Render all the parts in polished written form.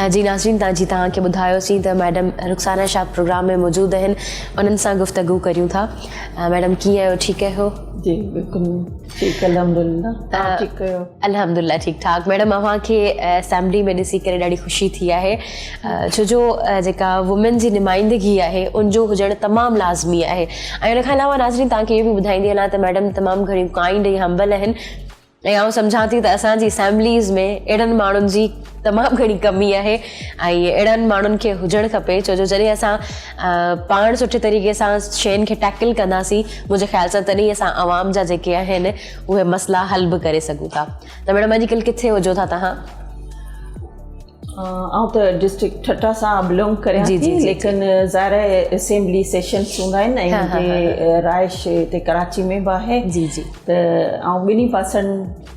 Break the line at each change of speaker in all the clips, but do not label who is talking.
जी नाज़रीन, तव्हांखे ॿुधायोसीं त मैडम रुखसाना शाह प्रोग्राम में मौजूदु आहिनि, उन्हनि सां गुफ़्तगू करियूं था। मैडम कीअं आहियो, ठीकु आहियो?
जी बिल्कुलु ठीकु, अल्हम्दुलिल्लाह। तव्हां ठीकु आहियो?
अल्हम्दुलिल्लाह ठीकु ठाक। मैडम अव्हांखे असेंबली में ॾिसी करे ॾाढी ख़ुशी थी आहे, छो जो जेका वुमेन जी नुमाइंदगी आहे उनजो हुजणु तमामु लाज़मी आहे। ऐं उन खां अलावा नाज़रीन तव्हांखे इहो बि ॿुधाईंदी हलां त मैडम तमामु घणियूं काइंड ऐं हम्बल आहिनि, ऐं आउं सम्झां थी त असांजी असेंबलीज़ में अहिड़नि माण्हुनि जी तमामु घणी कमी आहे ऐं अहिड़नि माण्हुनि खे हुजणु खपे, छो जो जॾहिं असां पाण सुठे तरीक़े सां शयुनि खे टैकल कंदासीं, मुंहिंजे ख़्याल सां तॾहिं असां आवाम जा जेके आहिनि उहे मसइला हल बि करे सघूं था। त मैडम अॼुकल्ह किथे हुजो था तव्हां?
आउं त डिस्ट्रिक्ट ठट्टा सां बिलोंग करियां थी, लेकिन ज़ाहिर असेंबली सेशन्स हूंदा आहिनि ऐं मुंहिंजे राइश हिते कराची में बि आहे।
जी जी।
त आउं ॿिन्ही पासनि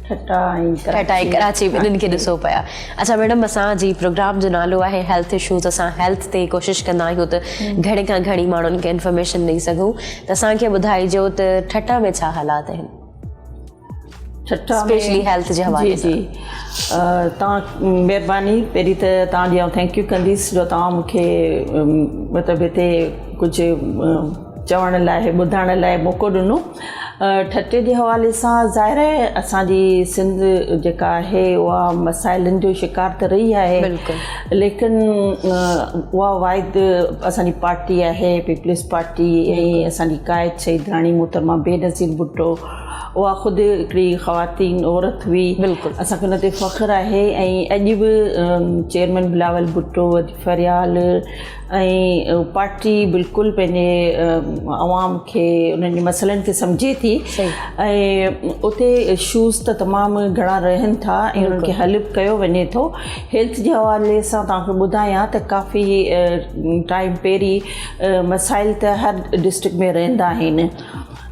ठट्टा ऐं
कराची ॿिन्हिनि खे ॾिसो पिया। अच्छा मैडम, असांजी प्रोग्राम जो नालो आहे हेल्थ इशूज़। असां हेल्थ ते कोशिशि कंदा आहियूं त घणे खां घणी माण्हुनि खे इंफॉर्मेशन ॾेई सघूं। त असांखे ॿुधाइजो त ठट्टा में छा हालात आहिनि, स्पेशली हेल्थ जे हवाले सां?
जी तव्हां महिरबानी, पहिरीं त तव्हांजी आउं थैंक यू कंदीसि जो तव्हां मूंखे मतिलबु हिते कुझु चवण लाइ ॿुधाइण लाइ मौक़ो ॾिनो। ठटे जे हवाले सां ज़ाहिर आहे असांजी सिंध जेका आहे उहा मसाइलनि जो शिकार त रही आहे, लेकिन उहा वाहिद असांजी पार्टी आहे पीपल्स पार्टी, ऐं असांजी कायद शहीद राणी मोहतरमा बेनज़ीर भुट्टो, उहा ख़ुदि हिकिड़ी ख़वातीन औरत हुई, असांखे हुन ते फ़ख़्रु आहे। ऐं अॼु बि चेयरमैन बिलावल भुट्टो फरियाल ऐं पार्टी बिल्कुलु पंहिंजे अवाम खे उन्हनि जे मसइलनि खे सम्झे थी, ऐं उते इशूज़ त तमामु घणा रहनि था ऐं उन्हनि खे हल बि कयो वञे थो। हेल्थ जे हवाले सां तव्हांखे ॿुधायां त काफ़ी टाइम पहिरीं मसाइल त हर डिस्ट्रिक्ट में रहंदा आहिनि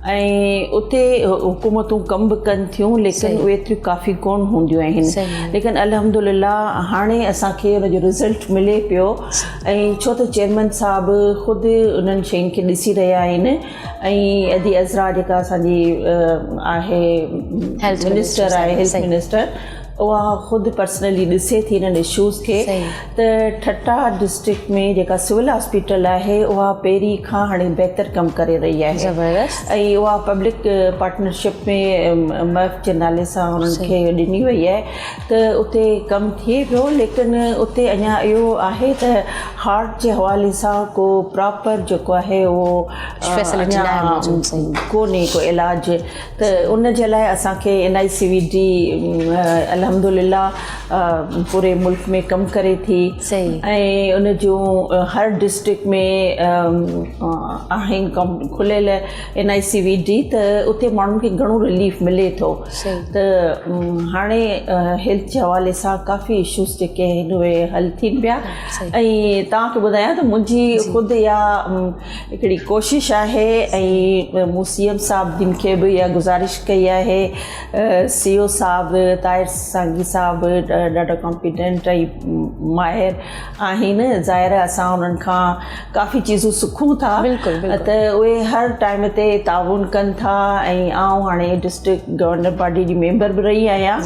ऐं उते हुकूमतूं कम बि कनि थियूं, लेकिन उहे एतिरियूं काफ़ी कोन हूंदियूं आहिनि। लेकिन अल्हम्दुलिल्लाह हाणे असांखे उनजो रिज़ल्ट मिले पियो, ऐं छो त चेयरमैन साहिबु ख़ुदि उन्हनि शयुनि खे ॾिसी रहिया आहिनि, ऐं अदी अज़रा जेका असांजी आहे हेल्थ मिनिस्टर, उहा ख़ुदि पर्सनली ॾिसे थी इन्हनि इशूज़ खे। त ठट्टा डिस्ट्रिक्ट में जेका सिविल हॉस्पिटल आहे उहा पहिरीं खां हाणे बहितर कमु करे रही आहे, ऐं उहा पब्लिक पार्टनरशिप में मफ जे नाले सां उन्हनि खे ॾिनी वई आहे, त उते कमु थिए पियो। लेकिन उते अञा इहो आहे त हार्ट जे हवाले सां को प्रॉपर जेको आहे उहो कोन्हे को इलाज, त उन जे लाइ असांखे NICVD अल्हम्दुलिल्लाह पूरे मुल्क में कमु करे थी, ऐं उन जूं हर डिस्ट्रिक्ट में आहिनि कमु खुलियल NICVD, त उते माण्हुनि खे घणो रिलीफ मिले थो। त हाणे हेल्थ जे हवाले सां काफ़ी इशूज़ जेके आहिनि उहे हल थियनि पिया। ऐं तव्हांखे ॿुधायां त मुंहिंजी ख़ुदि इहा हिकिड़ी कोशिशि आहे, ऐं मूं CM साहिब जिन खे बि इहा गुज़ारिश कई आहे, CO साहिबु ताहिर सांगी साहिबु ॾाढा कॉम्पिटेंट ऐं माहिर आहिनि, ज़ाहिर असां उन्हनि खां काफ़ी चीज़ूं सिखूं था, त उहे हर टाइम ते ताउन कनि था। ऐं आउं हाणे डिस्ट्रिक्ट गवर्नर बॉडी जी मेंबर बि रही आहियां,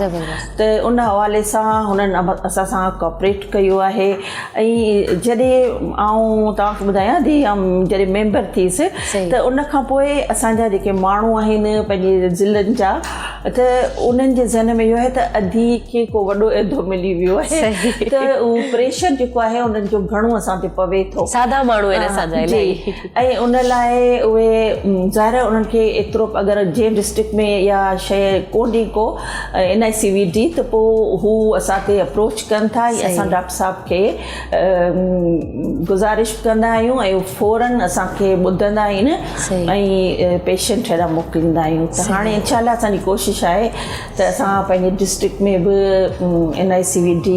त उन हवाले सां हुननि असां सां कोऑपरेट कयो आहे। ऐं जॾहिं आउं तव्हांखे ॿुधायां थी जॾहिं मेंबर थियसि, त उन खां पोइ असांजा जेके माण्हू आहिनि पंहिंजे ज़िलनि जा, त उन्हनि जे ज़हन में इहो आहे त अधी खे को वॾो उहिदो मिली वियो आहे, त उहो प्रेशर जेको आहे उन्हनि जो घणो असां ते पवे थो, सादा माण्हू आहिनि असांजा। ऐं उन लाइ उहे ज़ाहिर उन्हनि खे एतिरो अगरि जंहिं डिस्ट्रिक्ट में इहा शइ कोन्हे को NICVD, त पोइ हू असां ते अप्रोच कनि था, ऐं असां डॉक्टर साहिब खे गुज़ारिश कंदा आहियूं, ऐं फ़ौरन असांखे ॿुधंदा आहिनि ऐं पेशेंट हेॾा मोकिलींदा आहियूं। त हाणे इंशाअल्लाह असांजी कोशिशि आहे त असां पंहिंजे डिस्ट्रिक्ट में बि NICVD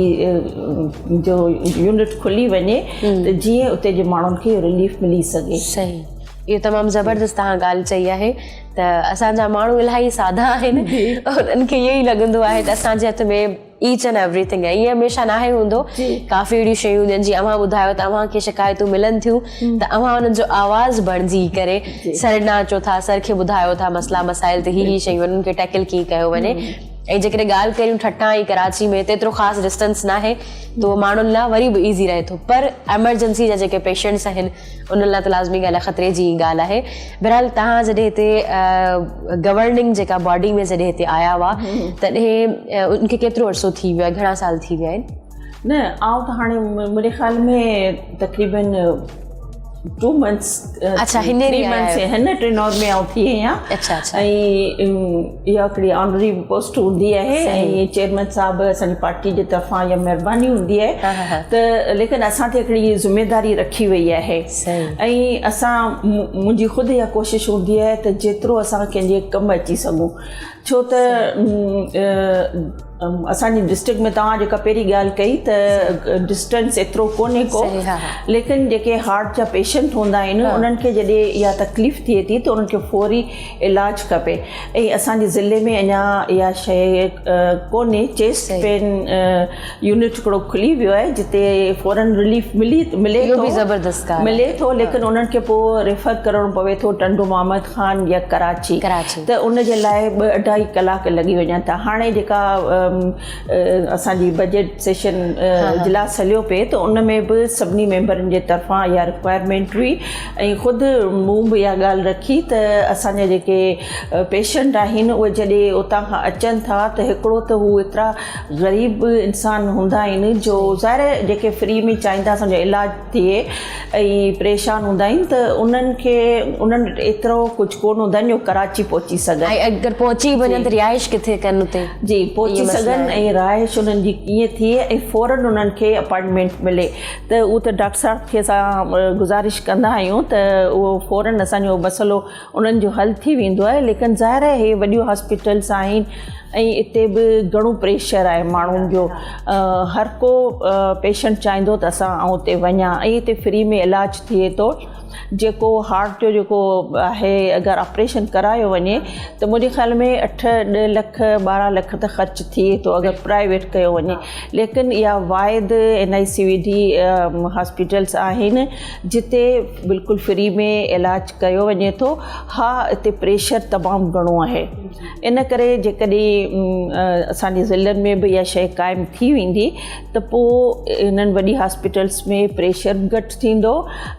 जो यूनिट खुली वञे, त जीअं उते जे माण्हुनि खे रिलीफ मिली सघे।
सही, इहो तमामु ज़बरदस्त तव्हां ॻाल्हि चई आहे त असांजा माण्हू इलाही सादा आहिनि, उन्हनि खे इहो ई लॻंदो आहे त असांजे हथ में ईच एंड एवरीथिंग आहे। ईअं हमेशह न आहे हूंदो, काफ़ी अहिड़ियूं शयूं आहिनि जीअं अव्हां ॿुधायो त अव्हांखे शिकायतूं मिलनि थियूं, त अव्हां उन्हनि जो आवाज़ बणिजी करे सर न अचो था, सर खे ॿुधायो था मसइला मसाइल त ही शयूं उन्हनि खे टैकल कीअं कयो वञे। ऐं जेकॾहिं ॻाल्हि करियूं ठठा ऐं कराची में त एतिरो ख़ासि डिस्टेंस न आहे त उहो माण्हुनि लाइ वरी बि ईज़ी रहे थो, पर एमरजेंसी जा जेके पेशेंट्स आहिनि उन्हनि लाइ त लाज़मी ॻाल्हि आहे, ख़तरे जी ॻाल्हि आहे। बहरहाल तव्हां जॾहिं हिते गवर्निंग जेका बॉडी में जॾहिं हिते आया हुआ तॾहिं उनखे केतिरो अर्सो थी वियो आहे, घणा साल थी विया आहिनि?
न आउं त हाणे मुंहिंजे ख़्याल में तक़रीबन 2 months
अच्छा, हिन
3 months हिन टेनोर में आउं थी आहियां।
अच्छा।
ऐं इहा हिकिड़ी ऑनरी पोस्ट हूंदी आहे ऐं चेयरमैन साहिबु असांजी पार्टी जे तरफ़ां इहा महिरबानी हूंदी आहे त लेकिन असां ते हिकिड़ी ज़िमेदारी रखी वई आहे ऐं असां मुंहिंजी ख़ुदि इहा कोशिशि हूंदी आहे त जेतिरो असां कंहिंजे कमु अची सघूं, छो त असांजी डिस्ट्रिक्ट में तव्हां जेका पहिरीं ॻाल्हि कई त डिस्टेंस एतिरो कोन्हे को, लेकिन जेके हार्ट जा पेशेंट हूंदा आहिनि उन्हनि खे जॾहिं इहा तकलीफ़ थिए थी त उन्हनि खे फौरी इलाजु खपे। ऐं असांजे ज़िले में अञा इहा शइ कोन्हे, चेस्ट पेन यूनिट हिकिड़ो खुली वियो आहे जिते फौरन रिलीफ मिले थो, लेकिन उन्हनि खे पोइ रेफर करणो पवे थो टंडो मोहम्मद ख़ान या कराची, त उन जे लाइ 2-2.5 कलाक लॻी वञनि था। हाणे जेका असांजी बजट सेशन इजलास हलियो पिए त उन में बि सभिनी मेंबरनि जे तरफ़ां इहा रिक्वायरमेंट हुई ऐं ख़ुदि मूं बि इहा ॻाल्हि रखी त असांजा जेके पेशेंट आहिनि उहे जॾहिं उतां खां अचनि था त हिकिड़ो त हू एतिरा ग़रीब इंसान हूंदा आहिनि जो ज़ाहिर जेके फ्री में चाहींदा असांजो इलाजु थिए ऐं परेशान हूंदा आहिनि त उन्हनि एतिरो कुझु कोन हूंदा आहिनि जो कराची पहुची सघनि।
अगरि पहुची वञनि त रिहाइश किथे कनि उते? जी,
पहुची सघनि ऐं रिहाइश उन्हनि जी कीअं थिए ऐं फौरन उन्हनि खे अपॉइंटमेंट मिले, त उहो त डॉक्टर साहिब खे असां गुज़ारिश कंदा आहियूं त उहो फौरन असांजो मसइलो उन्हनि जो हल थी वेंदो आहे। लेकिन ज़ाहिर आहे इहे वॾियूं हॉस्पिटल्स आहिनि ऐं हिते बि घणो प्रेशर आहे माण्हुनि जो, हर को पेशेंट चाहींदो त असां उते वञा ऐं हिते फ्री में इलाजु थिए थो। जेको हार्ट जो जेको आहे अगरि ऑपरेशन करायो वञे त मुंहिंजे ख़्याल में 8-10 लख 12 लख त ख़र्च थिए थो अगरि प्राइवेट कयो वञे, लेकिन इहा वाहिद NICVD हॉस्पिटल्स आहिनि जिते बिल्कुलु फ्री में इलाजु कयो वञे थो। हा, हिते प्रेशर तमामु घणो आहे, इन करे जेकॾहिं असांजे ज़िलनि में बि इहा शइ क़ाइमु थी वेंदी त पोइ इन्हनि वॾी हॉस्पिटल्स में प्रेशर घटि थींदो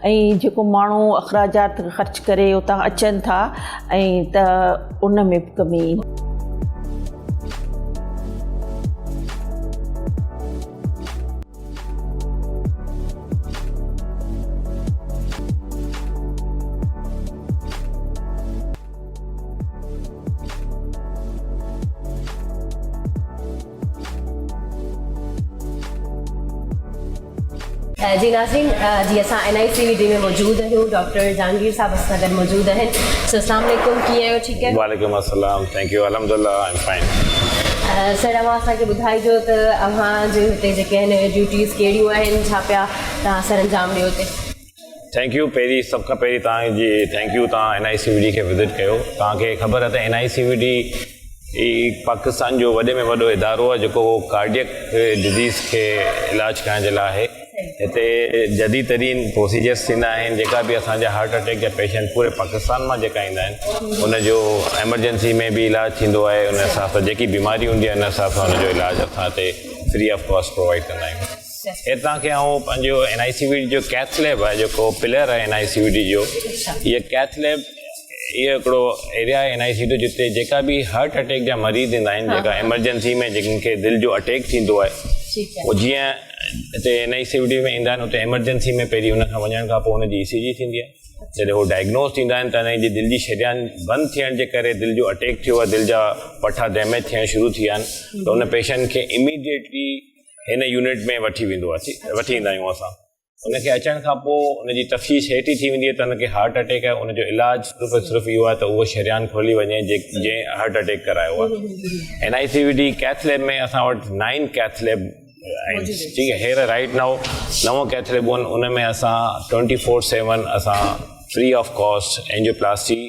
ऐं जेको माण्हू अख़राजात ख़र्च करे उतां अचनि था ऐं त उन में बि कमी ईंदी।
जी नाज़रीन, जी असां NICVD में मौजूद आहियूं, डॉक्टर जहांगीर साहब असां गॾु मौजूद आहिनि। सो अस्सलाम वालेकुम, कीअं आहियो? ठीकु आहे?
वालेकुम अस्सलाम, थैंक यू, अल्हम्दुलिल्लाह, आई एम फाइन।
सर, तव्हां असांखे ॿुधाइजो त अव्हांजे हिते जेके आहिनि ड्यूटीज़ कहिड़ियूं आहिनि, छा पिया तव्हां सर अंजाम ॾियो हिते?
Thank U. पहिरीं सभ खां पहिरीं तव्हांजी थैंक यू, तव्हां NICVD खे विज़िट कयो। तव्हांखे ख़बर आहे त NICVD पाकिस्तान जो वॾे में वॾो इदारो आहे जेको कार्डियक डिज़ीज़ खे इलाजु करण जे लाइ आहे। हिते जदीद तरीन प्रोसीजर्स थींदा आहिनि, जेका बि असांजा हार्ट अटैक जा पेशेंट पूरे पाकिस्तान मां जेका ईंदा आहिनि उनजो एमरजेंसी में बि इलाजु थींदो आहे। उन हिसाब सां जेकी बीमारी हूंदी आहे उन हिसाब सां हुनजो इलाजु असां हिते फ्री ऑफ कॉस्ट प्रोवाइड कंदा आहियूं। हितां खे ऐं पंहिंजो NICVD जो कैथ लैब आहे जेको पिलर आहे NICVD जो, इहा कैथ लैब इहो हिकिड़ो एरिया आहे NICVD जिते जेका बि हार्ट अटैक जा मरीज़ ईंदा आहिनि, जेका एमरजेंसी में जिनखे दिलि जो अटैक थींदो आहे, उहो जीअं हिते NICVD में ईंदा आहिनि उते एमरजेंसी में पहिरीं हुनखां वञण खां पोइ हुनजी ECG थींदी आहे। जॾहिं उहो डायग्नोस थींदा आहिनि त हिन जी दिलि जी शरियान बंदि थियण जे करे दिलि जो अटैक थियो आहे, दिलि जा पठा डैमेज थियण शुरू थी विया आहिनि, त हुन पेशेंट खे इमीडिएटली हिन यूनिट में वठी ईंदा आहियूं असां। उनखे अचण खां पोइ हुनजी तफ़सीस हेठि थी वेंदी आहे त हुनखे हार्ट अटैक आहे, उनजो इलाजु सिर्फ़ु इहो आहे त उहो शरियान खोली वञे जंहिं हार्ट अटैक करायो आहे। NICVD कैथ लैब में असां वटि 9 कैथ लैब आहिनि, ठीकु आहे। हींअर राइट नाउ 9 कैथ लैब आहिनि, उन में असां 24/7 असां फ्री ऑफ कॉस्ट एंजियोप्लास्टी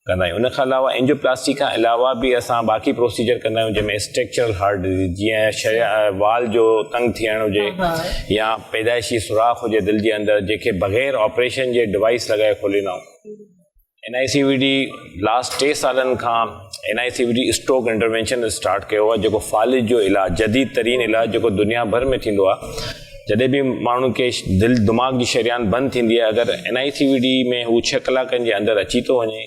कंदा आहियूं। उनखां अलावा एंजियोप्लास्टी खां अलावा बि असां बाक़ी प्रोसीजर कंदा आहियूं जंहिंमें स्ट्रक्चरल हार्ट डिज़ीज़, जीअं वाल जो तंग थियण हुजे या पैदाइशी सुराख हुजे दिलि जे अंदरि, जेके बग़ैर ऑपरेशन जे डिवाइस लॻाए खोलींदा आहियूं, NICVD लास्ट 3 सालनि खां NICVD स्ट्रोक इंटरवेंशन स्टार्ट कयो आहे, जेको फालिज जो इलाजु, जदीद तरीन इलाजु जेको दुनिया भर में थींदो आहे। जॾहिं बि माण्हू खे दिलि दिमाग़ जी शरियान बंदि थींदी आहे, अगरि NICVD में हू 6 कलाकनि जे अंदरि अची थो वञे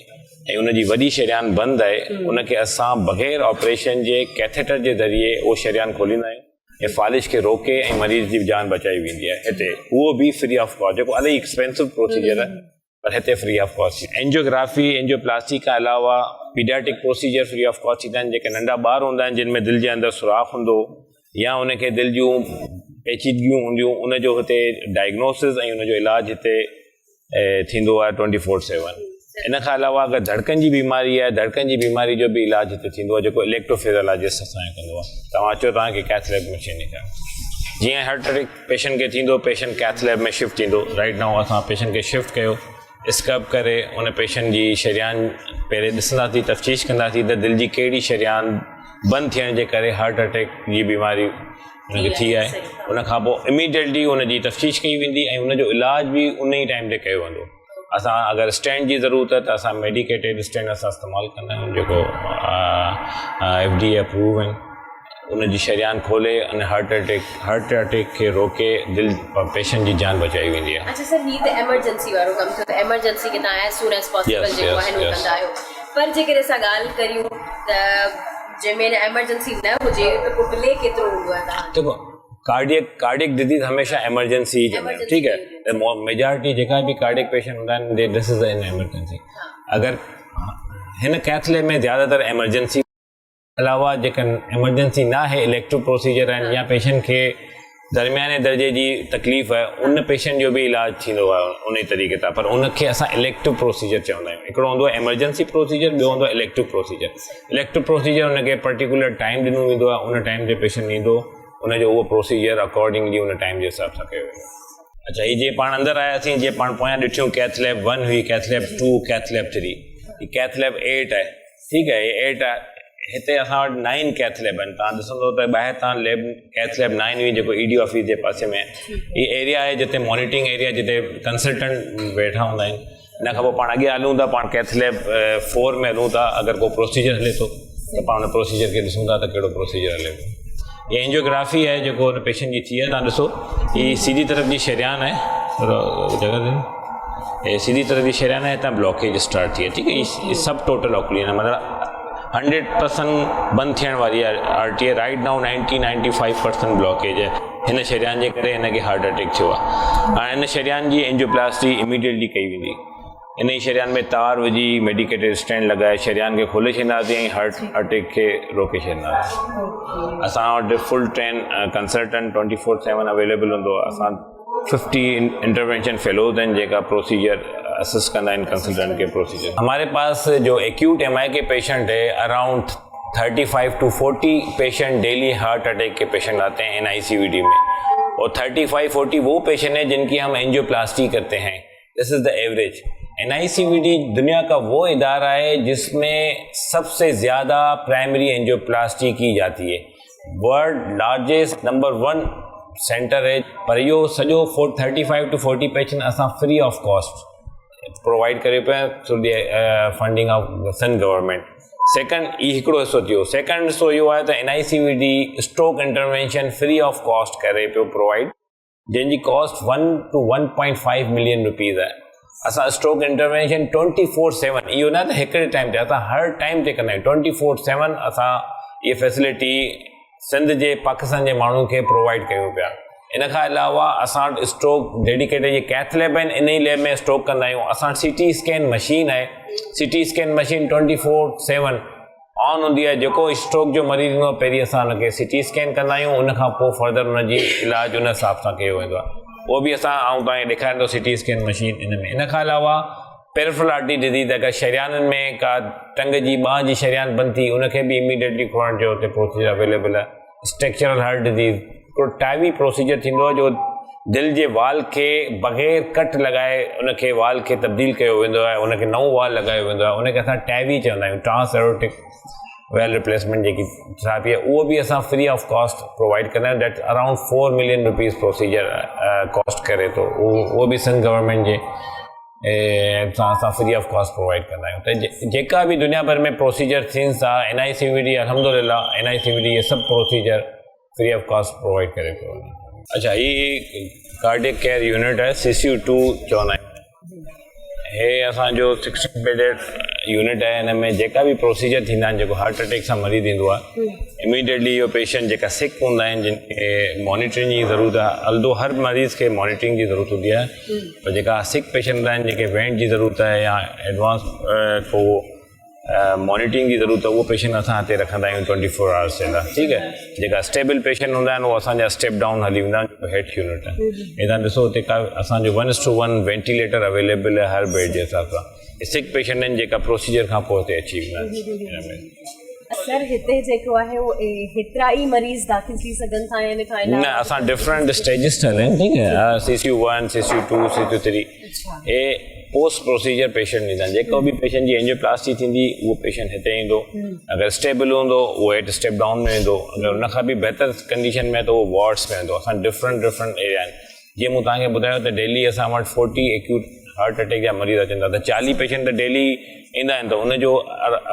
ऐं उनजी वॾी शरियान बंदि आहे, उनखे असां बग़ैर ऑपरेशन जे कैथेटर जे ज़रिए उहो शरियान खोलींदा आहियूं ऐं फालिज खे रोके ऐं मरीज़ जी जान बचाई वेंदी आहे हिते, उहो बि फ्री ऑफ कॉस्ट, जेको इलाही एक्सपेंसिव प्रोसीजर आहे पर हिते free of cost. Angiography angioplasty खां अलावा paediatric procedure free of cost थींदा आहिनि। जेके नंढा ॿार हूंदा आहिनि जिन में दिलि जे अंदरि सुराख हूंदो या उनखे दिलि जूं पेचीदगियूं हूंदियूं, उनजो हिते डायग्नोसिस ऐं उनजो इलाजु हिते थींदो आहे 24/7। इन खां अलावा अगरि धड़कन जी बीमारी आहे, धड़कन जी बीमारी जो बि इलाजु हिते थींदो आहे, जेको इलेक्ट्रोफिजियोलॉजिस्ट असांजो कंदो आहे। तव्हां अचो, तव्हांखे कैथ लैब में शइ ॾेखारियो। जीअं हार्ट अटैक पेशेंट खे थींदो, पेशेंट कैथ लैब में शिफ्ट थींदो। राइट नाउ असां पेशेंट खे शिफ्ट कयो, स्कब करे उन पेशेंट जी शरियान पहिरें ॾिसंदासीं, तफ़्तीश कंदासीं त दिलि जी कहिड़ी शरियान बंदि थियण जे करे हार्ट अटैक जी बीमारी उनखे थी आहे। उनखां पोइ इमीडिएटली उनजी तफ़्तीश कई वेंदी ऐं उनजो इलाज बि उन ई टाइम ते कयो वेंदो। असां अगरि स्टेंट जी ज़रूरत आहे त असां मेडिकेटेड स्टेंट असां इस्तेमालु कंदा आहियूं, जेको FDA अप्रूव आहिनि। उनजी शरियान खोले अने हार्ट अटैक खे रोके दिलि पेशेंट जी जान बचाई वेंदी आहे।
अच्छा सर, हीअ त एमरजेंसी वारो कमु थियो, त एमरजेंसी खे तव्हां एज़ सून एज़ पॉसिबल जेको आहे उहो कंदा आहियो। पर जेकर असां ॻाल्हि करियूं त जंहिंमें एमरजेंसी न हुजे त पोइ डिले केतिरो हूंदो आहे तव्हां?
देखो, कार्डियक डिजीज़ हमेशह एमरजेंसी ही चवंदा आहियूं, ठीकु आहे। त मेजॉरिटी जेका बि कार्डियक पेशेंट हूंदा आहिनि, दिस इज़ एन एमरजेंसी। अगरि हिन कैथ लैब में ज़्यादातर एमरजेंसी अलावा जेका एमरजेंसी न आहे, इलेक्टिव प्रोसीजर आहिनि या पेशेंट खे दरमियाने दर्जे जी तकलीफ़ आहे, उन पेशेंट जो बि इलाजु थींदो आहे उन तरीक़े सां, पर उनखे असां इलेक्टिव प्रोसीजर चवंदा आहियूं। हिकिड़ो हूंदो आहे एमरजेंसी प्रोसीजर, ॿियो हूंदो आहे इलेक्टिव प्रोसीजर। इलेक्टिव प्रोसीजर उनखे पर्टिकुलर टाइम ॾिनो वेंदो आहे, उन टाइम ते पेशेंट ईंदो, उनजो उहो प्रोसीजर अकॉर्डिंगली उन टाइम जे हिसाब सां कयो वेंदो। अच्छा, हीअ जीअं पाण अंदरि आयासीं, जीअं पाण पोयां ॾिठियूं कैथ लैब 1 हुई, कैथ लैब 2, कैथ लैब 3, हीअ कैथ लैब 8 आहे, ठीकु आहे। हीअ 8 आहे। हिते असां वटि 9 कैथ लैब आहिनि। तव्हां ॾिसंदो त ॿाहिरि तव्हां कैथ लैब 9 हुई, जेको ED ऑफिस जे पासे में हीअ एरिया आहे जिते मॉनिटरिंग एरिया, जिते कंसल्टेंट वेठा हूंदा आहिनि। इन खां पोइ पाण अॻियां हलूं था, पाण कैथ लैब 4 में हलूं था। अगरि को प्रोसीजर हले थो त पाण उन प्रोसीजर खे ॾिसूं था त कहिड़ो प्रोसीजर हले थो। ये एंजियोग्राफी है जेको हुन पेशेंट जी थी आहे। तव्हां ॾिसो, हीअ सीधी तरफ़ जी शरियान आहे, जगह ते ये सीधी तरफ़ जी शरियान आहे, हितां ब्लॉकेज स्टार्ट थी आहे, ठीकु आहे। ये सब टोटल ऑक्लूजन आहे, मतिलबु 100% बंदि थियण वारी आहे आर्टरी। राइट नाउ 90-95% ब्लॉकेज आहे। हिन शरियान जे करे हिनखे हार्ट अटैक थियो आहे। हाणे हिन शरियान जी एंजियोप्लास्टी इमीडिएटली कई वेंदी। इन ई शरियान में तार विझी मेडिकेटेड स्टेंट लॻाए शरियान खे खोले छॾींदासीं ऐं हार्ट अटैक खे रोके छॾींदासीं। असां वटि फुल ट्रेन कंसल्टेंट 24/7 अवेलेबल हूंदो आहे। असां 50 इंटरवेंशन फेलोज हैं जेका प्रोसीजर असिस्ट करना इन कंसल्टेंट के प्रोसीजर। हमारे पास जो एक्यूट MI के पेशेंट है, around 35 to 40 patient daily heart attack के पेशेंट आते हैं NICVD में, और 35-40 वो पेशेंट हैं जिनकी हम एंजियोप्लास्टी करते हैं। This is the average. NICVD दुनिया का वो इदारा है जिसमें सबसे ज़्यादा प्राइमरी एंजियोप्लास्टी की जाती है। वर्ल्ड लार्जेस्ट नंबर 1 सेंटर है। पर इहो सॼो 35 to 40 पेशेंट असां फ्री ऑफ कॉस्ट प्रोवाइड करे पिया through the funding of Sindh government. Second, ई हिकिड़ो हिसो थियो। सेकंड हिसो इहो आहे त NICVD stroke intervention free of cost करे पियो प्रोवाइड, जंहिंजी कॉस्ट 1 to 1.5 मिलियन रुपीज़ आहे। असां स्ट्रोक इंटरवेंशन 24/7, इहो न त हिकिड़े टाइम ते, असां हर टाइम ते कंदा आहियूं। 24/7 असां इहा फैसिलिटी सिंध जे पाकिस्तान जे माण्हुनि खे प्रोवाइड कयूं पिया। इन खां अलावा असां वटि स्ट्रोक डेडिकेटेड जे कैथ लैब आहिनि, इन ई लैब में स्ट्रोक कंदा आहियूं। असां CT स्कैन मशीन आहे, CT स्कैन मशीन 24/7 ऑन हूंदी आहे। जेको स्ट्रोक जो मरीज़ ईंदो आहे, पहिरीं असां हुनखे CT स्कैन कंदा आहियूं, उनखां पोइ फर्दर हुनजी इलाजु उन हिसाब सां कयो वेंदो आहे। उहो बि असां तव्हांखे ॾेखारींदो CT स्कैन मशीन इन में। इन खां अलावा पेरिफेरल आर्टरी डिजीज़, अगरि शरियाननि में का टंग जी ॿांह जी शरियान बंदि थी, उनखे बि इमीडिएटली खोलण जो हुते प्रोसीजर अवेलेबल आहे। स्ट्रक्चरल हार्ट डिजीज़ हिकिड़ो टाइवी प्रोसीजर थींदो आहे, जो दिलि जे वाल खे बग़ैर कट लॻाए उनखे वाल खे तब्दील कयो वेंदो आहे, उनखे नओं वाल लॻायो वेंदो आहे। उनखे असां टाइवी चवंदा आहियूं, ट्रांस एरोटिक वेल रिप्लेसमेंट जेकी थेरेपी आहे, उहो बि असां फ्री ऑफ कॉस्ट प्रोवाइड कंदा आहियूं। That around 4 million rupees procedure cost करे थो। उहो बि सिंध गवर्नमेंट जे असां फ्री ऑफ कॉस्ट प्रोवाइड कंदा आहियूं त जेका बि दुनिया भर में प्रोसीजर थियनि था NICVD अल्हम्दुलिल्लाह NICVD ये सभु procedure free of cost provide करे थो। अच्छा, ही कार्डियक केयर यूनिट आहे CCU2 चवंदा आहियूं। हे असांजो 60 बेडेड यूनिट आहे। हिन में जेका बि प्रोसीजर थींदा आहिनि, जेको हार्ट अटैक सां मरीज़ ईंदो आहे, इमीडिएटली इहो पेशेंट जेका सिक हूंदा आहिनि, जिन मॉनिटरिंग जी ज़रूरत आहे, अल्दो हर मरीज़ खे मॉनिटरिंग जी ज़रूरत हूंदी आहे, पर जेका सिक पेशेंट हूंदा आहिनि, जेके वेंट जी ज़रूरत आहे या एडवांस को मॉनिटरिंग जी ज़रूरत आहे, उहो पेशेंट असां हिते रखंदा आहियूं 24 आवर्स जे लाइ। ठीकु आहे। जेका स्टेबल पेशेंट हूंदा आहिनि उहो असांजा स्टेप डाउन हली वेंदा आहिनि, हेड यूनिट आहे। हे तव्हां ॾिसो हुते का असांजो 1:1 वेंटिलेटर अवेलेबल आहे हर बेड जे हिसाब सां। सिक पेशेंट आहिनि जेका प्रोसीजर खां पोइ हिते अची वेंदा आहिनि।
सर, हिते जेको आहे उहो हेतिरा ई मरीज़ दाख़िल थी सघनि था हिन खां
न, असां डिफरेंट स्टेजिस ठहियल आहिनि। ठीकु आहे। CCU1 CCU2 CCU3 हे पोस्ट प्रोसीजर पेशेंट ईंदा आहिनि। जेको बि पेशेंट जी एंजियोप्लास्टी थींदी उहो पेशेंट हिते ईंदो। अगरि स्टेबल हूंदो उहो हेठि स्टेप डाउन में ईंदो। अगरि उनखां बि बहितर कंडीशन में त उहो वार्ड्स में वेंदो। असां डिफरेंट एरिया आहिनि। जीअं मूं तव्हांखे ॿुधायो त डेली असां वटि 40 एक्यूट हार्ट अटैक जा मरीज़ अचनि था, त 40 पेशेंट त डेली ईंदा आहिनि, त उनजो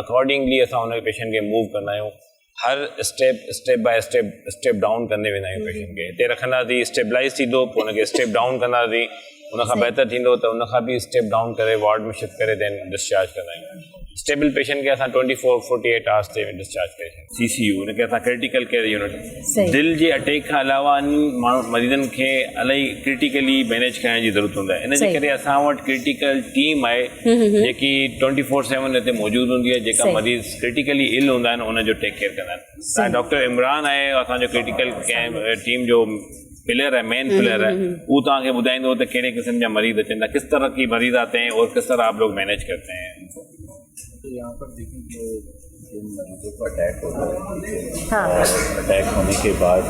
अकॉर्डिंगली असां उन पेशेंट खे मूव कंदा आहियूं। हर स्टेप बाय स्टेप डाउन कंदे वेंदा आहियूं पेशेंट खे। हिते रखंदासीं, स्टेबलाइज़ थींदो, पोइ हुनखे स्टेप डाउन कंदासीं, उनखां बहितर थींदो त उनखां बि स्टेप डाउन करे वार्ड में शिफ्ट करे देन डिस्चार्ज कंदा आहियूं। स्टेबल पेशेंट खे असां 24-48 आवर्स ते डिस्चार्ज करे छॾींदा। CCU हुनखे असां क्रिटिकल केयर यूनिट। दिलि जे अटैक खां अलावा मरीज़नि खे इलाही क्रिटिकली मैनेज करण जी ज़रूरत हूंदी आहे। इन जे करे असां वटि क्रिटिकल टीम आहे जेकी 24/7 हिते मौजूदु हूंदी आहे, जेका मरीज़ क्रिटिकली इल हूंदा आहिनि उनजो टेक केयर कंदा आहिनि। डॉक्टर इमरान आहे असांजो क्रिटिकल टीम जो पिलर है, मेन पिलर है। वो तव्हांखे ॿुधाईंदो त कहिड़े क़िस्म जा मरीज़ अचनि था, किस तरह की मरीज़ आते हैं और किस तरह आप लोग मैनेज करते हैं।
तो यहाँ पर देखिए जो जिन मरीजों को अटैक होता है और अटैक होने के बाद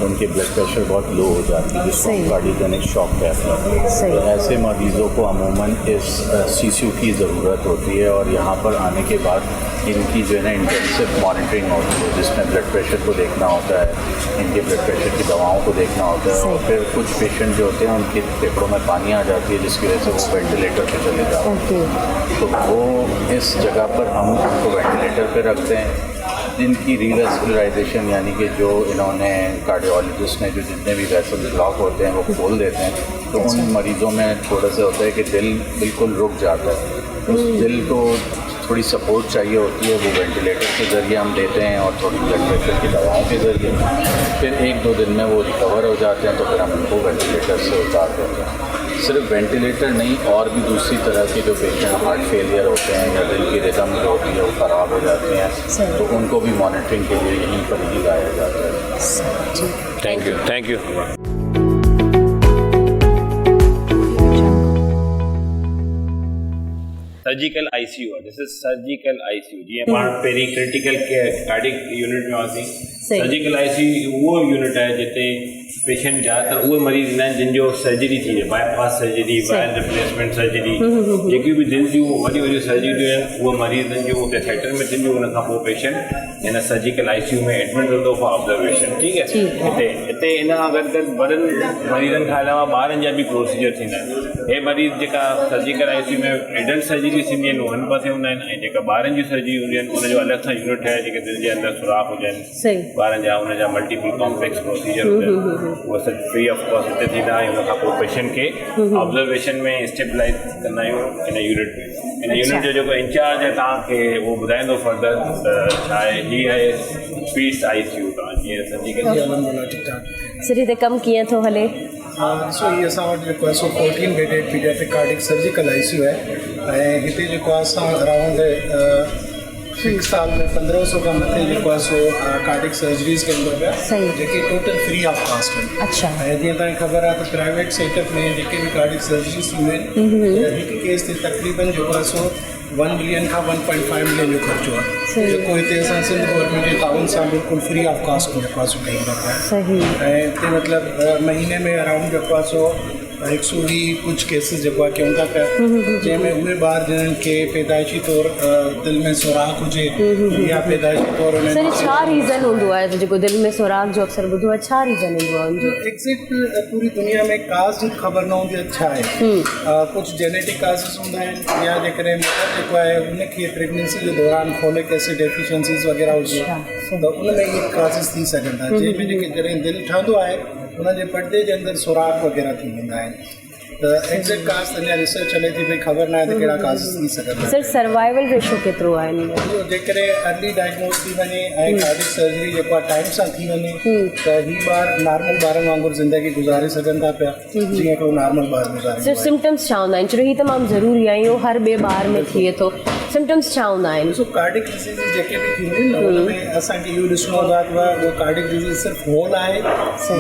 उनके ब्लड प्रेशर बहुत लो हो जाती है, जिसको कार्डियोजेनिक शॉक कहते हैं। तो ऐसे मरीज़ों को अमूमन इस CCU की ज़रूरत होती है और यहाँ पर आने के बाद इनकी जो है ना इंटेंसिव मॉनिटरिंग होती है, जिसमें ब्लड प्रेशर को देखना होता है, इनके ब्लड प्रेशर की दवाओं को देखना होता है। और फिर कुछ पेशेंट जो होते हैं उनके फेफड़ों में पानी आ जाती है, जिसकी वजह से वो वेंटिलेटर पे चले जाते हैं। तो वो इस जगह पर हम उनको वेंटिलेटर पे रखते हैं। जिनकी रीवेस्कुलराइजेशन यानी कि जो इन्होंने कार्डियोलॉजिस्ट ने जो जितने भी वेसल ब्लॉक होते हैं वो खोल देते हैं, तो उन मरीज़ों में थोड़ा सा होता है कि दिल बिल्कुल रुक जाता है। उस दिल को थोड़ी सपोर्ट चाहिए होती है, वो वेंटिलेटर के ज़रिए हम देते हैं और थोड़ी ब्लड प्रेशर की दवाओं के ज़रिए। फिर 1-2 दिन में वो रिकवर हो जाते हैं, तो फिर हम उनको वेंटिलेटर से उतार देते हैं। सिर्फ वेंटिलेटर नहीं, और भी दूसरी तरह के जो पेशेंट हार्ट फेलियर होते हैं या दिल की रिदम जो होती है वो ख़राब हो जाती हैं, तो उनको भी मॉनिटरिंग के लिए यहीं पर ही लाया जाता है।
Thank U. सर्जिकल ICU आहे, दिस इज सर्जिकल ICU। जीअं पाण पहिरीं क्रिटिकल केयर कार्डिक यूनिट में हुआसीं, सर्जिकल ICU उहो यूनिट आहे जिते पेशेंट ज़्यादातर उहे मरीज़ ईंदा आहिनि जिन जो सर्जरी थी आहे, bypass surgery, wire replacement surgery, जेकी बि दिलि जूं वॾियूं सर्जरियूं आहिनि उहे मरीज़नि जूं उते थिएटर में थींदियूं। उन खां पोइ पेशेंट हिन सर्जिकल ICU में एडमिट हूंदो फॉर ऑब्जर्वेशन। ठीकु आहे। हिते इन खां गॾु वॾनि मरीज़नि खां अलावा ॿारनि जा बि प्रोसीजर थींदा आहिनि। हे मरीज़ जेका सर्जिकल ICU में एडल्ट सर्जरी थींदी आहिनि उहे हिन पासे हूंदा आहिनि, ऐं जेका ॿारनि जूं सर्जरी हूंदियूं आहिनि उनजो अलॻि सां यूनिट आहे, जेके दिलि जे अंदरि सुराख हुजनि ॿारनि जा, उनजा मल्टीपल कॉम्प्लेक्स प्रोसीजर हुजनि, उहे सभु फ्री ऑफ कॉस्ट हिते थींदा आहिनि। उन खां पोइ पेशेंट खे ऑब्जर्वेशन में स्टेबलाइज़ कंदा आहियूं इन यूनिट में। इन यूनिट जो जेको इंचार्ज आहे तव्हांखे उहो ॿुधाईंदो फर्दर त छा आहे। ही आहे पीस ICU। तव्हां जीअं सर्जिकल
सर हिते कमु कीअं थो हले?
सो ये असां वटि जेको आहे सो 14 bedded paediatric cardiac surgical ICU आहे, ऐं हिते जेको आहे असां अराउंड 6 साल में 1500 खां मथे जेको आहे सो कार्डिक सर्जरीज़ कंदो पिया, जेके टोटल फ्री ऑफ कास्ट आहिनि।
अच्छा।
ऐं जीअं तव्हांखे ख़बर आहे त प्राइवेट सेटअप में जेके बि कार्डिक सर्जरीज़ थींदियूं आहिनि, हिकु केस ते तक़रीबन जेको आहे सो 1 मिलियन खां 1.5 मिलियन जो ख़र्चो आहे, जेको हिते असां सिंध गवर्नमेंट जे ताउन सां बिल्कुलु फ्री ऑफ कास्ट जेको आहे सो कयूं था पिया। ऐं हिते मतिलबु महीने में अराउंड जेको आहे सो 120 कुछ केसिस जेको आहे कयूं था पिया, जंहिंमें उहे ॿार जिन्हनि खे पैदाइशी तौर दिलि में सुराख हुजे या पैदाइशी तौर
सर छा रीज़न हूंदो आहे जेको दिलि में सुराख जो अक्सर ॿुधो आहे, छा रीज़न हूंदो आहे उनजो?
एग्ज़ैक्ट पूरी दुनिया में काज़ जी ख़बर न हूंदी आहे छा आहे। कुझु जेनेटिक काज़िस हूंदा आहिनि, या जेकॾहिं मदर जेको आहे उनखे प्रेगनेंसी जे दौरान फोलिक एसिड डेफिशिएंसीज़ वग़ैरह हुजे त उन में इहे काज़िस थी सघनि था, जंहिंमें जेके जॾहिं दिलि ठहंदो आहे उनजे पर्दे जे अंदरि सुराख वग़ैरह थी वेंदा आहिनि। त एग्ज़ैक्ट काज़ त अञा रिसर्च हले थी, भई ख़बर न आहे त कहिड़ा काज़िस थी सघनि था।
सर सर्वाइवल रेशो केतिरो आहे हिन में?
जेकॾहिं अर्ली डायग्नोस थी वञे ऐं कार्डिक सर्जरी जेको आहे टाइम सां थी वञे त ही ॿार नॉर्मल ॿारनि वांगुरु ज़िंदगी गुज़ारे सघनि था पिया, जीअं हिकिड़ो नॉर्मल ॿार गुज़ारे।
सर सिम्टम्स छा हूंदा आहिनि? छो हीउ तमामु ज़रूरी आहे, इहो हर ॿिए ॿार में थिए थो। सिम्टम्स छा हूंदा आहिनि?
ॾिसो कार्डिक डिज़ीज़ जेके बि थींदियूं आहिनि न उनमें असांखे इहो ॾिसणो हूंदो आहे त उहो कार्डिक डिज़ीज़ सिर्फ़ु होल आहे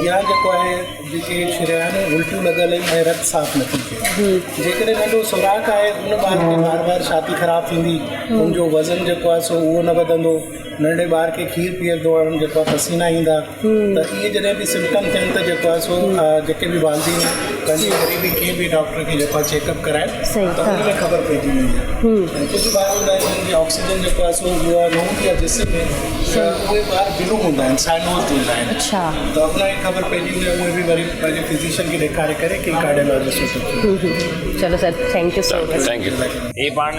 या जेको आहे जेके शरियानियूं उल्टियूं लॻल आहिनि ऐं रत साफ़ नथी थिए। जेकॾहिं नंढो सुराख आहे उन ॿार खे बार बार छाती ख़राबु थींदी, उनजो वज़न जेको आहे सो उहो न वधंदो, नंढे ॿार खे खीर पीअंदो आहे जेको आहे पसीना ईंदा, त इहे जॾहिं बि सिम्पटम थियनि त जेको आहे सो जेके बि वालदीन पंहिंजी ग़रीबी कंहिं बि डॉक्टर खे जेको आहे चेकअप कराइनि त उन में ख़बर पइजी वेंदी आहे। ऐं कुझु ॿार हूंदा आहिनि जिन जी ऑक्सीजन जेको आहे सो उहा न हूंदी आहे जिस्म में, त उहे ॿार बिलू हूंदा आहिनि, साइनोज़ हूंदा आहिनि,
अच्छा
त उनखे ख़बर पइजी वेंदी आहे, उहे बि वरी पंहिंजे फिज़िशियन खे ॾेखारे करे कंहिं कार्डियोलॉजिस्ट खे।
चलो sir thank you so much.
Thank U. ये पाण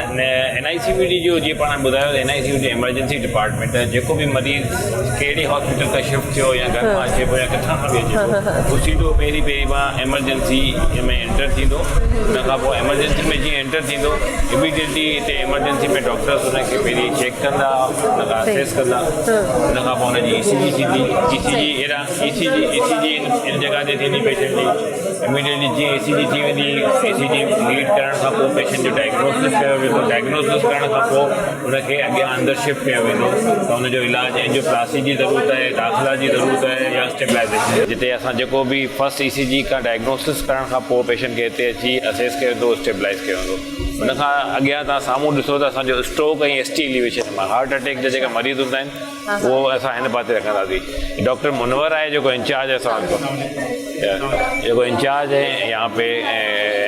NICVD जो जीअं पाण ॿुधायो NICVD एमरजेंसी डिपार्टमेंट आहे, जेको बि मरीज़ कहिड़ी हॉस्पिटल खां शिफ्ट थियो या घर मां अचे पियो या किथां खां बि अचे पियो, उहो सीधो पहिरीं मां एमरजेंसी में एंटर थींदो। उन खां पोइ एमरजेंसी में जीअं एंटर थींदो इमीडिएटली हिते एमरजेंसी में डॉक्टर्स हुनखे पहिरीं चेक कंदा, हुन खां असेस कंदा, हुन खां पोइ हुनजी ECG थींदी। ECG इन जॻह ते थींदी पेशेंट जी। इमीडिएटली जीअं ECG थी वेंदी, ECG रीड करण खां पोइ पेशेंट जो डायग्नोसिस कयो वेंदो, डायग्नोसिस करण खां पोइ हुनखे अॻियां अंदरि शिफ्ट कयो वेंदो, त हुनजो इलाजु एंजियोप्लास्टी जी ज़रूरत आहे, दाख़िला जी ज़रूरत आहे या स्टेबलाइज़ेशन, जिते असां जेको बि फर्स्ट ECG खां डायग्नोसिस करण खां पोइ पेशेंट खे हिते अची असेस कयो वेंदो, स्टेबलाइज़ कयो वेंदो। हुन खां अॻियां तव्हां साम्हूं ॾिसो त असांजो स्ट्रोक ऐं ST एलिवेशन मां हार्ट अटैक जा जेका मरीज़ हूंदा आहिनि उहो असां हिन पासे रखंदासीं। डॉक्टर मुनवर आहे जेको इंचार्ज है असां जेको इंचार्ज है यहाँ पे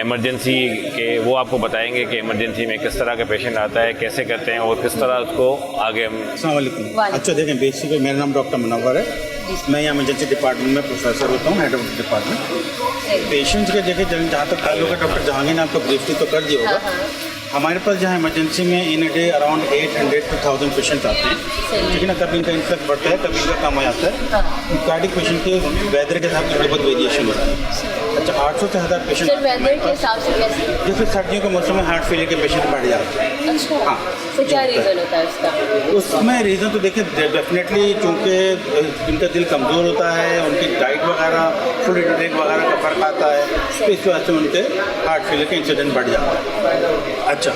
इमरजेंसी के, वो आपको बताएंगे कि इमरजेंसी में किस तरह का पेशेंट आता है, कैसे करते हैं और किस तरह उसको आगे हम।
अस्सलाम वालेकुम। अच्छा देखें, बेसिकली मेरा नाम डॉक्टर मुनव्वर है, मैं यहाँ इमरजेंसी डिपार्टमेंट में प्रोफेसर होता हूँ, हेड ऑफ डिपार्टमेंट। पेशेंट्स के जगह जहाँ तक ताल्लुक है, डॉक्टर जहांगीर ने आपको ब्रीफली तो कर दिया होगा। हमारे पास जहाँ इमरजेंसी में इन a day around 800 to 1000 patients आते हैं, ठीक है ना। कभी इनका इन्फ्लक्स बढ़ता है, कभी इनका कम हो जाता है। कार्डिक पेशेंट के वेदर के हिसाब से बहुत वेरिएशन होता है। अच्छा 800 से 1000 पेशेंट
वेदर के हिसाब से कैसे?
जैसे सर्दियों के मौसम में हार्ट फेलियर के पेशेंट बढ़ जाते हैं।
अच्छा
हाँ,
तो क्या रीज़न होता है उसका?
उसमें रीज़न तो देखिए डेफिनेटली चूँकि इनका दिल कमज़ोर होता है, उनकी डाइट वगैरह फूड इंटेक वगैरह का फ़र्क आता है, तो इस वजह से उनके हार्ट फेलियर के इंसिडेंट बढ़ जाता है। अच्छा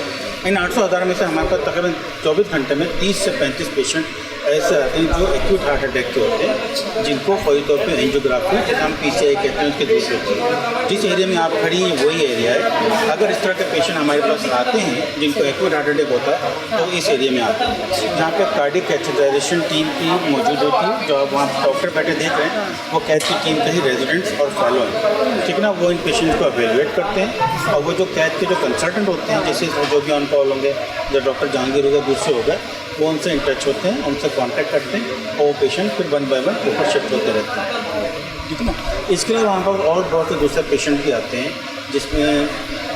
इन 800,000 में से हमारे पास तकरीबन 24 घंटे में 30 से 35 पेशेंट ऐसे आते हैं जो एक्यूट हार्ट अटैक के होते हैं, जिनको फौरी तौर पे एंजियोग्राफी जिसे हम PCI कहते हैं उसकी जरूरत होती है। जिस एरिया में आप खड़ी हैं वही एरिया है। अगर इस तरह के पेशेंट हमारे पास आते हैं जिनको एक्यूट हार्ट अटैक होता है तो इस एरिया में आते हैं, जहाँ पे कार्डिक कैथेटराइजेशन टीम की मौजूद होती है। जो आप वहाँ डॉक्टर बैठे देख रहे हैं वो कैथ की टीम के ही रेजिडेंट्स और फॉलो हैं, ठीक है ना। वो इन पेशेंट को एवेलुएट करते हैं और वो जो कैथ के जो कंसल्टेंट होते हैं, जैसे जो भी ऑन कॉल होंगे, जो डॉक्टर जहांगीर हो गए, दूसरे हो गए, वो उनसे इन टच होते हैं, उनसे कांटेक्ट करते हैं और वो पेशेंट फिर 1 by 1 ऊपर शिफ्ट होते रहते हैं, ठीक है ना। इसके लिए वहाँ पर और बहुत से दूसरे पेशेंट भी आते हैं, जिसमें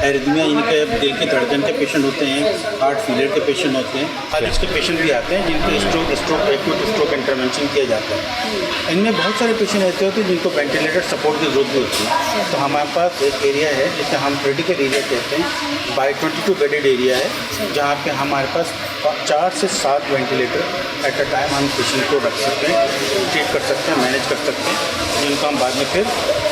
एरिथमिया इनके दिल की धड़कन के पेशेंट होते हैं, हार्ट फेलियर के पेशेंट होते हैं, फालिज के पेशेंट भी आते हैं जिनको एक्यूट स्ट्रोक इंटरवेंशन किया जाता है। इनमें बहुत सारे पेशेंट ऐसे होते हैं जिनको वेंटिलेटर सपोर्ट की जरूरत भी होती है। तो हमारे पास एक एरिया है जिसे हम क्रिटिकल एरिया कहते हैं, बाय 22 बेडेड एरिया है, जहाँ पे हमारे पास 4 से 7 वेंटिलेटर एट अ टाइम हम पेशेंट को रख सकते हैं, ट्रीट कर सकते हैं, मैनेज कर सकते हैं, जिनको हम बाद में फिर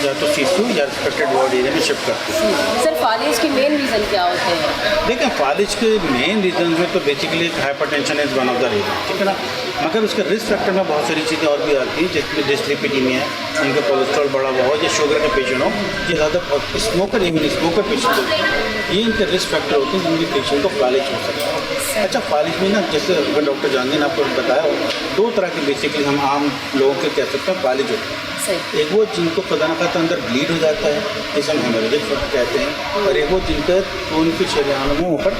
या तो CCU या रिस्पेक्टेड वार्ड एरिया में शिफ्ट करते हैं।
सर फालिज के मेन रीज़न क्या होते हैं?
देखिए फालिज के मेन रीजन में तो basically hypertension is one of the reason, ठीक है ना। मगर उसके रिस्क फैक्टर फैक्टर में बहुत सारी चीज़ें और भी आती हैं, जिसमें डिस्लिपिडीमिया है, उनका कोलेस्ट्रॉल बढ़ा हुआ हो, या शुगर का पेशेंट हो, ये ज़्यादा स्मोकर इवन स्मोकर पेशेंट होते हैं, ये इनके रिस्क फैक्टर होते हैं जिनके पेशेंट को फालिज हो सकता है। अच्छा, फालिज में ना, जैसे अगर डॉक्टर जानते ने आपको बताया हो, 2 तरह के बेसिकली हम आम लोगों के कह सकते हैं फालिज होते हैं। एक वो जिनको खुदा न खास्ता अंदर ब्लीड हो जाता है, जिसे हम हेमोरेजिक कहते हैं, और एक वो जिनका खून की शरीरानों में ऊपर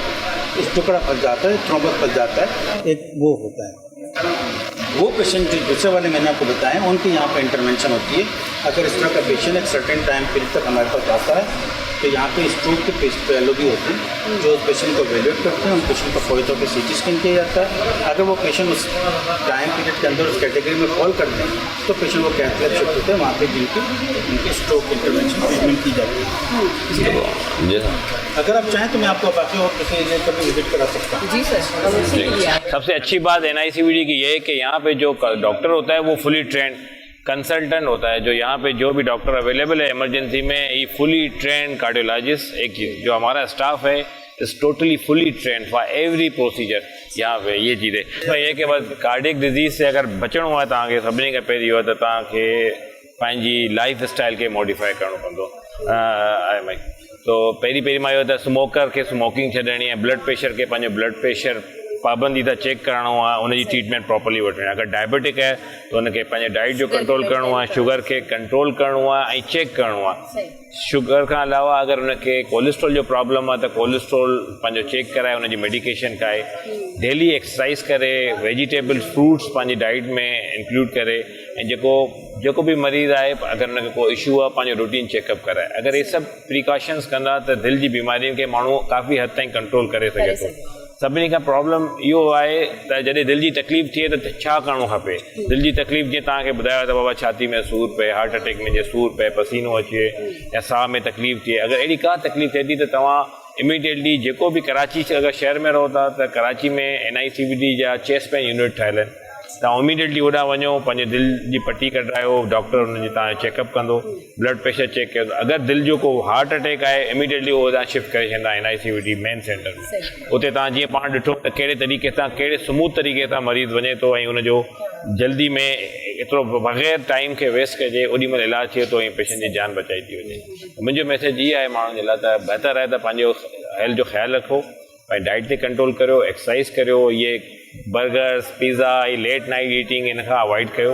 इस टुकड़ा फंस जाता है, थ्रोम्बस फंस जाता है, एक वो होता है। वो पेशेंट जो दूसरे वाले मैंने आपको बताएं, उनकी यहाँ पर इंटरवेंशन होती है। अगर इस तरह का पेशेंट एक सर्टेन टाइम पीरियड तक हमारे पास आता है, तो यहाँ पे स्ट्रोक के पहलू भी होते हैं जो उस पेशेंट को एवेल्यूएट करते हैं। उन पेशेंट को फौरी तौर पर CT स्कैन किया जाता है। अगर वो पेशेंट उस टाइम पीरियड के अंदर उस कैटेगरी में फॉल करते हैं, तो पेशेंट को कैथ लैब शिफ्ट होते हैं, वहाँ पे उनकी स्ट्रोक इंटरवेंशन ट्रीटमेंट की जाती है। अगर आप चाहें तो मैं आपको बाकी और किसी एरिया पर भी विजिट करा सकता हूँ।
जी सर।
सबसे अच्छी बात NICVD की ये है कि यहाँ पे जो डॉक्टर होता है वो फुली ट्रेंड कंसल्टेंट होता है। जो यहाँ पे जो भी डॉक्टर अवेलेबल है इमरजेंसी में, ये फुली ट्रेंड कार्डियोलॉजिस्ट, एक जो हमारा स्टाफ है is totally fully trend for every procedure. यहाँ पे ये चीज़ है, इसमें यह कि बस कार्डियक डिज़ीज़ से अगर बचणो आहे तव्हांखे, सभिनी खां पहिरीं इहो त तव्हांखे पंहिंजी लाइफ स्टाइल खे मॉडिफाई करणो पवंदो। तो पहिरीं मां इहो त स्मोकर खे स्मोकिंग छॾणी आहे, ब्लड प्रेशर खे पंहिंजो ब्लड प्रेशर पाबंदी था चेक करणो आहे, उनजी ट्रीटमेंट प्रॉपर्ली वठणी आहे। अगर डायबिटिक है तो उनके पंहिंजे डाइट जो कंट्रोल करणो आहे, शुगर के कंट्रोल करणो आहे ऐं चेक करणो आहे। शुगर खां अलावा अगर उनके कोलेस्ट्रॉल जो प्रॉब्लम आहे त कोलेस्ट्रॉल पंहिंजो चेक कराए उनजी मेडिकेशन खाए, डेली एक्सरसाइज करे, वेजिटेबल्स फ्रूट्स पंहिंजी डाइट में इंक्लूड करे, ऐं जेको भी मरीज़ आहे अगर उनखे को इशू आहे पंहिंजो रूटीन चेकअप कराए। अगर ये सभु प्रिकॉशन्स कंदा त दिलि जी बीमारियुनि खे माण्हू काफ़ी हद ताईं कंट्रोल करे सघे थो। सभिनी खां प्रॉब्लम इहो आहे त जॾहिं दिलि जी तकलीफ़ थिए त छा करणो खपे। दिलि जी तकलीफ़ जीअं तव्हांखे ॿुधायो त बाबा छाती में सूर पए, हार्ट अटैक में जीअं सूर पए, पसीनो अचे या साह में तकलीफ़ थिए, अगर अहिड़ी का तकलीफ़ थिए थी त तव्हां इमीडिएटली जेको भी कराची अगर शहर में रहो था त कराची में NICVD जा चेस्ट पेन यूनिट ठहियल आहिनि। तव्हां इमीडिएटली होॾां वञो, पंहिंजे दिलि जी पटी कढायो, डॉक्टर हुनजी तव्हांजो चेकअप कंदो, ब्लड प्रेशर चेक कयो। अगरि दिलि जो को हार्ट अटैक आहे इमीडिएटली उहो होॾां शिफ्ट करे छॾींदा NICVD मेन सेंटर में। उते तव्हां जीअं पाण ॾिठो त कहिड़े तरीक़े सां, कहिड़े स्मूथ तरीक़े सां मरीज़ वञे थो ऐं हुनजो जल्दी में एतिरो बग़ैर टाइम खे वेस्ट कजे ओॾी महिल इलाजु थिए थो ऐं पेशेंट जी जान बचाई थी वञे। मुंहिंजो मैसेज इहा आहे माण्हुनि जे लाइ त बहितर आहे त पंहिंजो हेल्थ जो ख्यालु रखो, पंहिंजी डाइट ते कंट्रोल करियो, एक्सरसाइज करियो, ये बर्गर्स पिज़्ज़ा ऐं लेट नाइट ईटिंग इन खां अवॉइड कयो,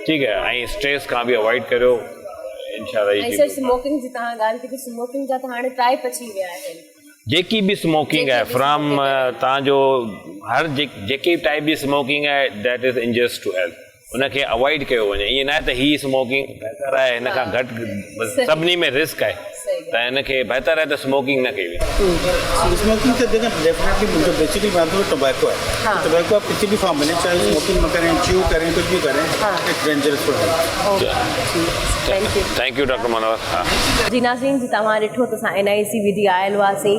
ठीकु आहे, ऐं स्ट्रेस खां बि अवॉइड करियो इंशाल्लाह।
सर स्मोकिंग जी तव्हां ॻाल्हि कई, स्मोकिंग जा त हाणे टाइप अची विया आहिनि।
जेकी भी स्मोकिंग है फ्रॉम तव्हांजो हर जेकी टाइप जी स्मोकिंग है that is unjust to health, उनखे अवॉइड कयो वञे। ईअं न आहे त ही स्मोकिंग बहितर आहे, हिन खां घटि सभिनी में रिस्क आहे त हिनखे बहितर आहे त स्मोकिंग न कई वञे।
स्मोकिंग से देखें डेफिनेटली जो बेसिकली बात है टोबैको है। टोबैको आप किसी भी फॉर्म में लें, चाहे स्मोकिंग में करें, च्यू करें, कुछ भी करें, it's dangerous for health.
Thank U doctor Manohar. हाँ
जी नाज़रीन जी, तव्हां ॾिठो त असां NICVD आयल हुआसीं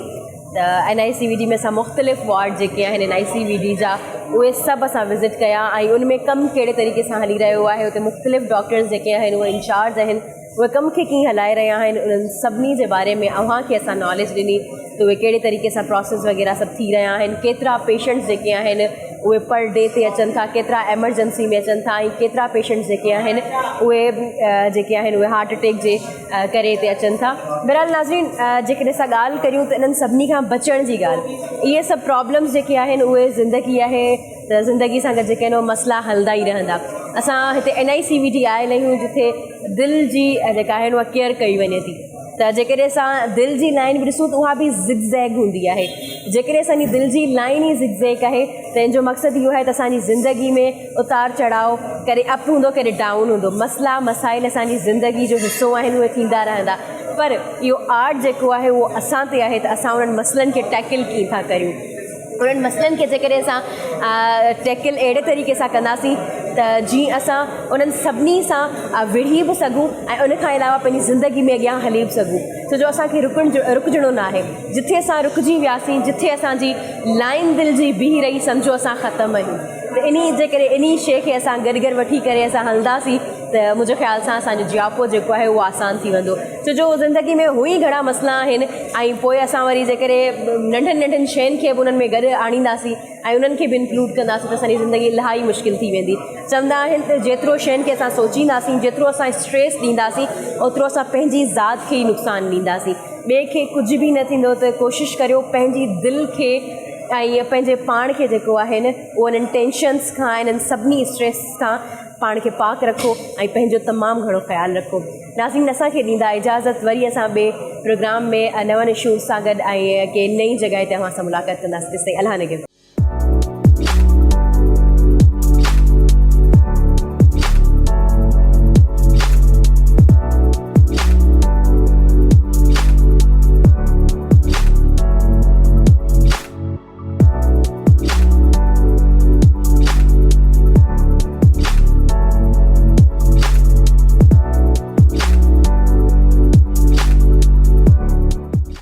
त NICVD में असां मुख़्तलिफ़ वार्ड जेके आहिनि NICVD जा उहे सभु असां विज़िट कया ऐं उन में कमु कहिड़े तरीक़े सां हली रहियो आहे, उते मुख़्तलिफ़ डॉक्टर्स जेके आहिनि उहे इंचार्ज आहिनि, उहे कम खे कीअं हलाए रहिया आहिनि, उन्हनि सभिनी जे बारे में अव्हांखे असां नॉलेज ॾिनी त उहे कहिड़े तरीक़े सां प्रोसेस वग़ैरह सभु थी रहिया आहिनि, केतिरा पेशेंट्स जेके आहिनि उहे पर डे ते अचनि था, केतिरा एमरजेंसी में अचनि था ऐं केतिरा पेशेंट्स जेके आहिनि उहे हार्ट अटैक जे करे हिते अचनि था। बहरहाल नाज़रीन, जेकॾहिं असां ॻाल्हि करियूं त इन्हनि सभिनी खां बचण जी ॻाल्हि, इहे सभु प्रॉब्लम्स जेके आहिनि उहे ज़िंदगी आहे त ज़िंदगी सां गॾु जेके आहिनि मसइला हलंदा ई रहंदा। असां हिते NICVD आयल आहियूं जिथे दिलि जी जेका आहिनि उहा केयर कई वञे थी। त जेकॾहिं असां दिलि जी लाइन बि ॾिसूं त उहा बि ज़िगज़ैग हूंदी आहे। जेकॾहिं असांजी दिलि जी लाइन ई ज़िगज़ैग आहे त हिनजो मक़सदु इहो आहे त असांजी ज़िंदगी में उतार चढ़ाव करे अप हूंदो, करे डाउन हूंदो, मसइला मसाइल असांजी ज़िंदगी जो हिसो आहिनि, उहे थींदा रहंदा। पर इहो आर्ट जेको आहे उहो असां ते आहे त असां उन्हनि मसइलनि खे टैकल कीअं था करियूं। उन्हनि मसइलनि खे जेकॾहिं असां टैकल अहिड़े तरीक़े सां कंदासीं त जीअं असां उन्हनि सभिनी सां विढ़ी बि सघूं ऐं उनखां अलावा पंहिंजी ज़िंदगी में अॻियां हली बि सघूं। छो जो असांखे रुकजणो न आहे, जिथे असां रुकिजी वियासीं, जिथे असांजी लाइन दिलि जी बीह रही, सम्झो असां ख़तमु आहियूं। त जे करे इन शइ खे असां गॾु वठी करे असां हलंदासीं त मुंहिंजे ख़्याल सां असांजो जियापो जेको आहे उहो आसान थी वेंदो। छो जो ज़िंदगी में हुई घणा मसइला आहिनि ऐं पोइ असां वरी जेकॾहिं नंढनि नंढनि शयुनि खे बि उन्हनि में गॾु आणींदासीं ऐं उन्हनि खे बि इंक्लूड कंदासीं त असांजी ज़िंदगी इलाही मुश्किल थी वेंदी। चवंदा आहिनि त जेतिरो शयुनि खे असां सोचींदासीं, जेतिरो असां स्ट्रेस ॾींदासीं, ओतिरो असां पंहिंजी ज़ात खे ई नुक़सानु ॾींदासीं। ॿिए खे कुझु बि न थींदो त कोशिशि करियो पंहिंजी दिलि खे ऐं पंहिंजे पाण खे जेको आहे न उहो इन्हनि टेंशन्स खां, इन्हनि सभिनी स्ट्रेस खां पाण खे पाक रखो ऐं पंहिंजो तमामु घणो ख़्यालु रखो। नाज़रीन, असांखे ॾींदा इजाज़त, वरी असां ॿिए प्रोग्राम में नवनि इशूज़ सां गॾु ऐं के नई जॻह ते असां मुलाक़ात कंदासीं। तेसिताईं अल्लाह ने